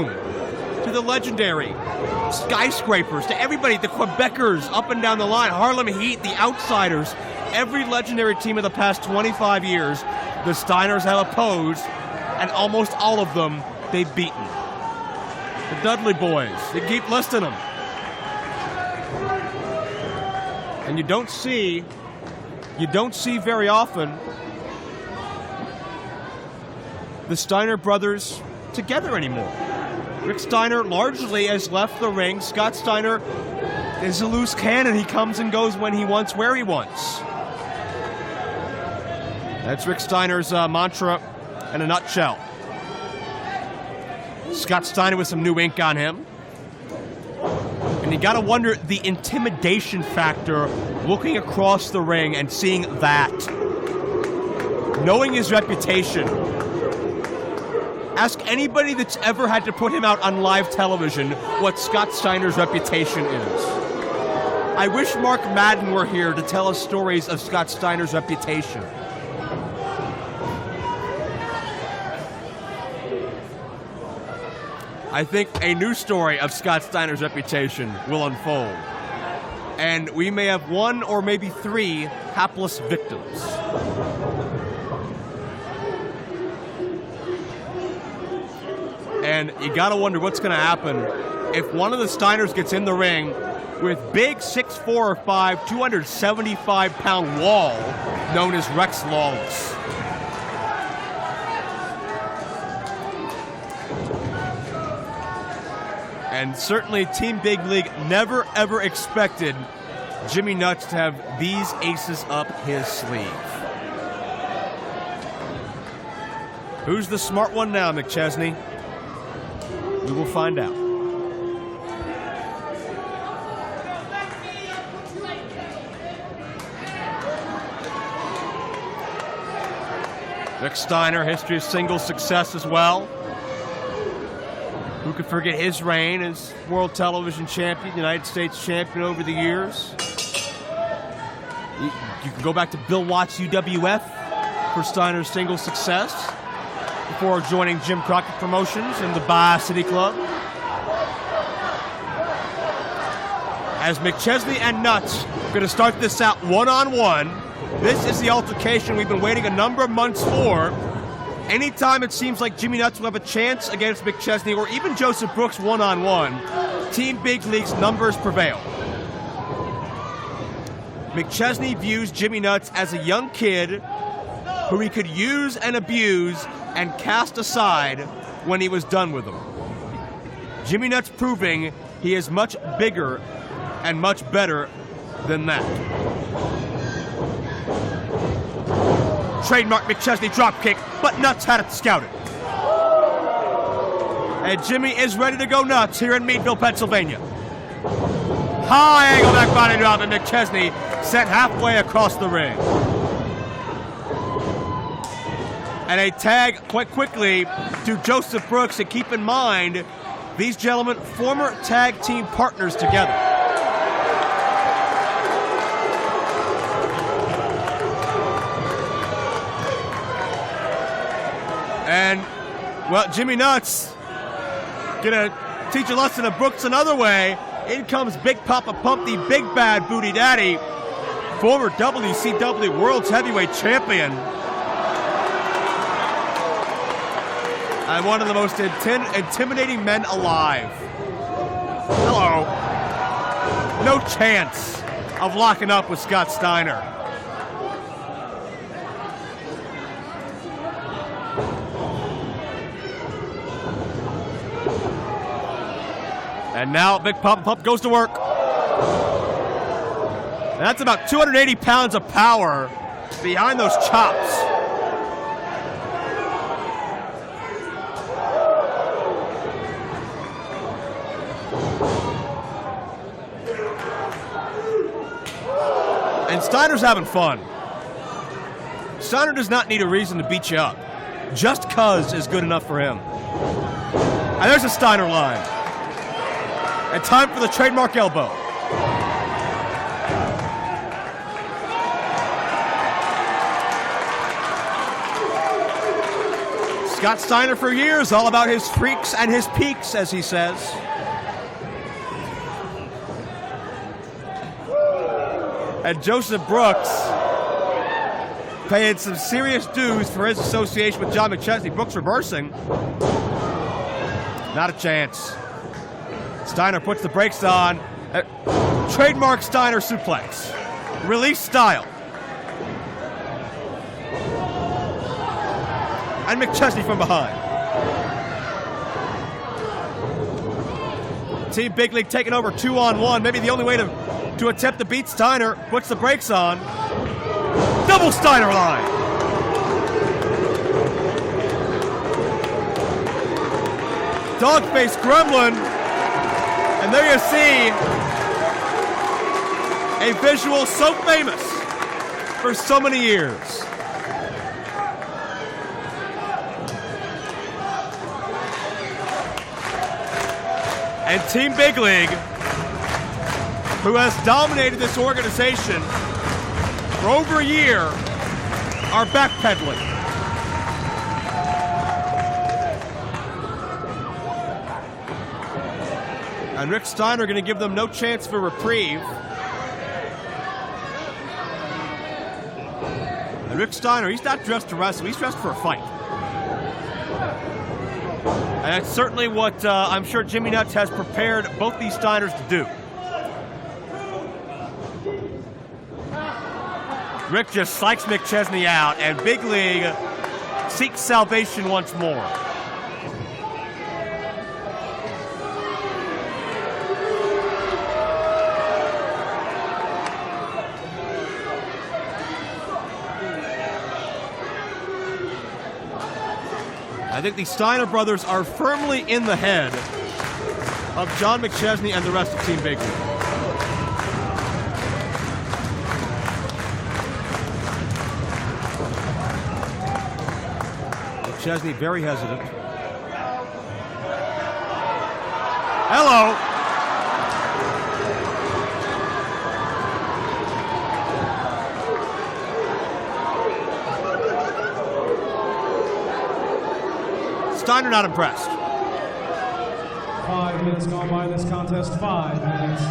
Boom! To the legendary Skyscrapers, to everybody, the Quebecers up and down the line, Harlem Heat, the Outsiders, every legendary team of the past 25 years, the Steiners have opposed, and almost all of them they've beaten. The Dudley Boys, they keep listing them. And you don't see very often the Steiner brothers together anymore. Rick Steiner largely has left the ring. Scott Steiner is a loose cannon. He comes and goes when he wants, where he wants. That's Rick Steiner's mantra in a nutshell. Scott Steiner with some new ink on him. And you gotta wonder the intimidation factor looking across the ring and seeing that. Knowing his reputation. Ask anybody that's ever had to put him out on live television what Scott Steiner's reputation is. I wish Mark Madden were here to tell us stories of Scott Steiner's reputation. I think a new story of Scott Steiner's reputation will unfold. And we may have one or maybe three hapless victims. And you gotta wonder what's gonna happen if one of the Steiners gets in the ring with big 6'4" or 5", 275-pound wall known as Rex Lawless. And certainly Team Big League never ever expected Jimmy Nuts to have these aces up his sleeve. Who's the smart one now, McChesney? We will find out. Rick Steiner, history of singles success as well. Who could forget his reign as world television champion, United States champion over the years? You can go back to Bill Watts' UWF for Steiner's singles success before joining Jim Crockett Promotions in the Baja City Club. As McChesney and Nuts are going to start this out one-on-one. This is the altercation we've been waiting a number of months for. Anytime it seems like Jimmy Nuts will have a chance against McChesney or even Joseph Brooks one-on-one, Team Big League's numbers prevail. McChesney views Jimmy Nuts as a young kid who he could use and abuse and cast aside when he was done with him. Jimmy Nuts proving he is much bigger and much better than that. Trademark McChesney dropkick, but Nuts had it scouted. And Jimmy is ready to go nuts here in Meadville, Pennsylvania. High angle back body drop, and McChesney sent halfway across the ring. And a tag quite quickly to Joseph Brooks. And keep in mind, these gentlemen, former tag team partners together. And, well, Jimmy Nuts gonna teach a lesson of Brooks another way. In comes Big Papa Pump, the big bad booty daddy, former WCW World's Heavyweight Champion. And one of the most intimidating men alive. Hello. No chance of locking up with Scott Steiner. And now Big Papa Pump goes to work. And that's about 280 pounds of power behind those chops. And Steiner's having fun. Steiner does not need a reason to beat you up. Just cuz is good enough for him. And there's a Steiner line. And time for the trademark elbow. Scott Steiner for years, all about his freaks and his peaks, as he says. And Joseph Brooks paying some serious dues for his association with John McChesney. Brooks reversing. Not a chance. Steiner puts the brakes on. Trademark Steiner suplex. Release style. And McChesney from behind. Team Big League taking over 2-on-1. Maybe the only way to attempt to beat Steiner. Puts the brakes on. Double Steiner line. Dog-faced gremlin. And there you see a visual so famous for so many years. And Team Big League, who has dominated this organization for over a year, are backpedaling. And Rick Steiner going to give them no chance for reprieve. And Rick Steiner, he's not dressed to wrestle, he's dressed for a fight. And that's certainly what I'm sure Jimmy Nuts has prepared both these Steiners to do. Rick just psychs McChesney out, and Big League seeks salvation once more. I think the Steiner brothers are firmly in the head of John McChesney and the rest of Team Big League. McChesney very hesitant. Hello. Steiner not impressed. 5 minutes gone by in this contest. 5 minutes.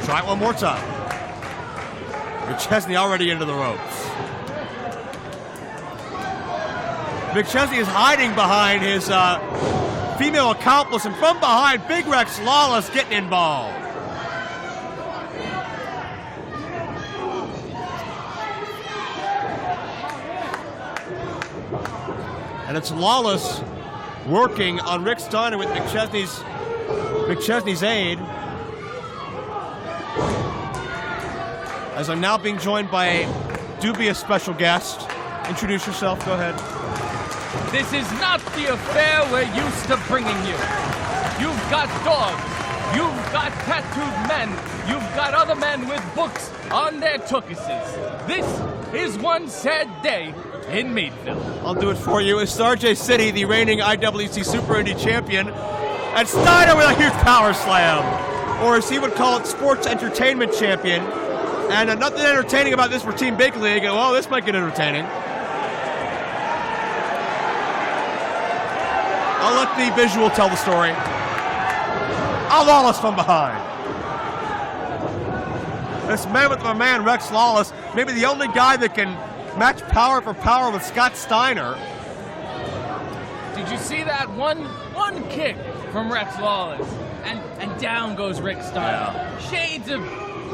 Try it one more time. McChesney already into the ropes. McChesney is hiding behind his female accomplice, and from behind, Big Rex Lawless getting involved. And it's Lawless working on Rick Steiner with McChesney's aid. As I'm now being joined by a dubious special guest. Introduce yourself, go ahead. This is not the affair we're used to bringing you. You've got dogs. You've got tattooed men. You've got other men with books on their tuchuses. This is one sad day in Meadville. I'll do it for you. It's RJ City, the reigning IWC Super Indy champion, and Steiner with a huge power slam. Or as he would call it, sports entertainment champion. And nothing entertaining about this for Team Big League. Well, this might get entertaining. I'll let the visual tell the story. Lawless from behind. This man with my man, Rex Lawless, maybe the only guy that can match power for power with Scott Steiner. Did you see that one kick from Rex Lawless? And down goes Rick Steiner. Yeah. Shades of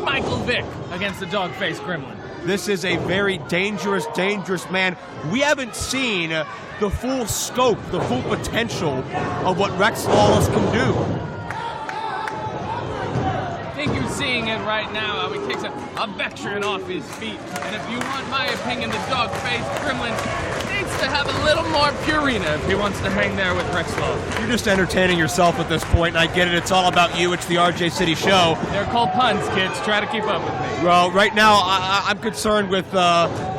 Michael Vick against the dog-faced gremlin. This is a very dangerous, dangerous man. We haven't seen the full scope, the full potential of what Rex Lawless can do. I think you're seeing it right now, how he takes a veteran off his feet. And if you want my opinion, the dog-faced gremlin needs to have a little more Purina if he wants to hang there with Rex Lawless. You're just entertaining yourself at this point, and I get it. It's all about you. It's the RJ City Show. They're called puns, kids. Try to keep up with me. Well, right now, I'm concerned with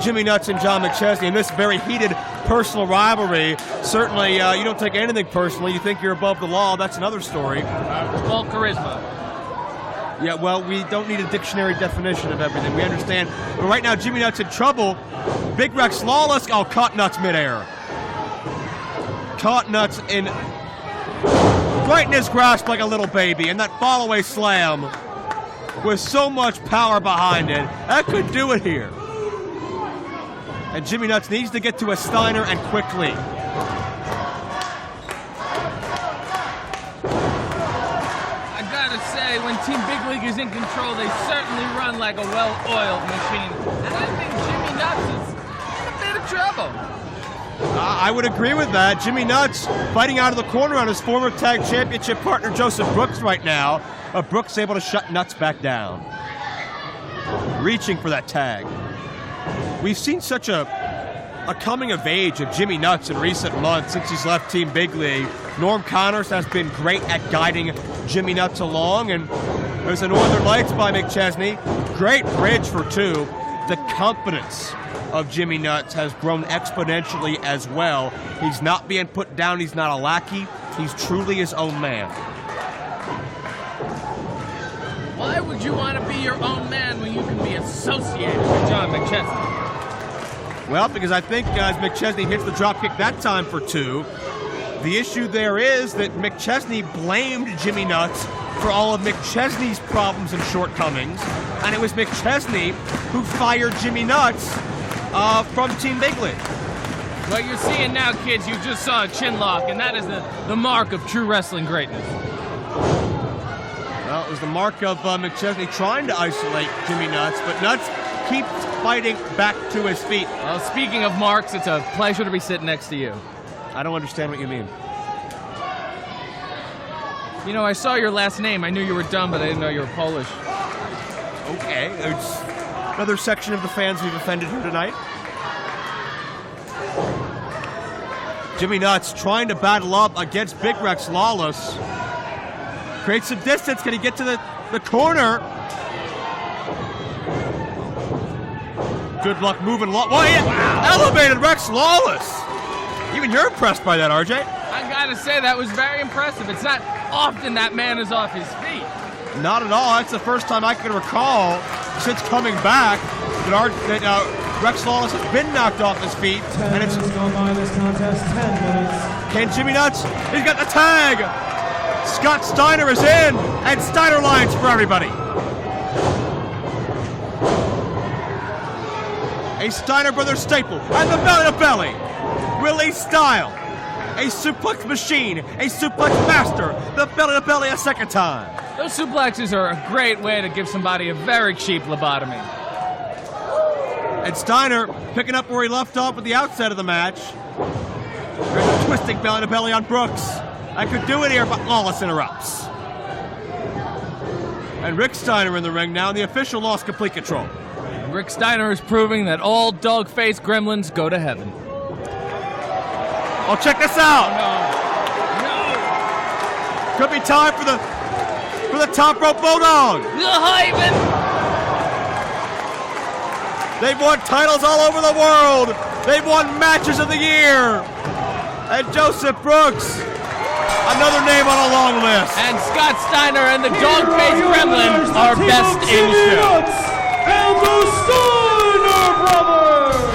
Jimmy Nuts and John McChesney in this very heated personal rivalry. Certainly, you don't take anything personally. You think you're above the law. That's another story. Well, charisma. Yeah, well, we don't need a dictionary definition of everything. We understand. But right now, Jimmy Nuts in trouble. Big Rex Lawless. Oh, caught Nuts midair. Caught Nuts right in his grasp like a little baby. And that fall-away slam with so much power behind it. That could do it here. And Jimmy Nuts needs to get to a Steiner and quickly. When Team Big League is in control, they certainly run like a well-oiled machine. And I think Jimmy Nuts is in a bit of trouble. I would agree with that. Jimmy Nuts fighting out of the corner on his former tag championship partner, Joseph Brooks, right now. Brooks able to shut Nuts back down. Reaching for that tag. We've seen such a coming of age of Jimmy Nuts in recent months since he's left Team Big League. Norm Connors has been great at guiding Jimmy Nuts along, and there's a Northern Lights by McChesney. Great bridge for two. The confidence of Jimmy Nuts has grown exponentially as well. He's not being put down. He's not a lackey. He's truly his own man. Why would you want to be your own man when you can be associated with John McChesney? Well, because I think as McChesney hits the dropkick that time for two, the issue there is that McChesney blamed Jimmy Nuts for all of McChesney's problems and shortcomings, and it was McChesney who fired Jimmy Nuts from Team Big League. What you're seeing now, kids, you just saw a chin lock, and that is the mark of true wrestling greatness. Well, it was the mark of McChesney trying to isolate Jimmy Nuts, but Nuts keeps fighting back to his feet. Well, speaking of marks, it's a pleasure to be sitting next to you. I don't understand what you mean. You know, I saw your last name. I knew you were dumb, but I didn't know you were Polish. Okay, it's another section of the fans we've offended here tonight. Jimmy Nuts trying to battle up against Big Rex Lawless. Creates some distance. Can he get to the corner? Good luck moving. Elevated Rex Lawless. Even you're impressed by that, RJ. I gotta say, that was very impressive. It's not often that man is off his feet. Not at all. That's the first time I can recall since coming back that Rex Lawless has been knocked off his feet. 10 minutes gone by this contest. 10 minutes. Can Jimmy Nuts? He's got the tag. Scott Steiner is in, and Steiner lines for everybody. A Steiner Brothers staple, and the belly-to-belly. Release style. A suplex machine, a suplex master, the belly-to-belly a second time. Those suplexes are a great way to give somebody a very cheap lobotomy. And Steiner picking up where he left off at the outset of the match. There's a twisting belly-to-belly on Brooks. I could do it here, but Lawless interrupts. And Rick Steiner in the ring now, and the official lost complete control. Rick Steiner is proving that all dog-faced gremlins go to heaven. Oh, check this out! No! Could be time for the top rope bulldog. The Hyman! They've won titles all over the world. They've won matches of the year. And Joseph Brooks, another name on a long list. And Scott Steiner and the dog-faced gremlin are best in show. And the Steiner Brothers!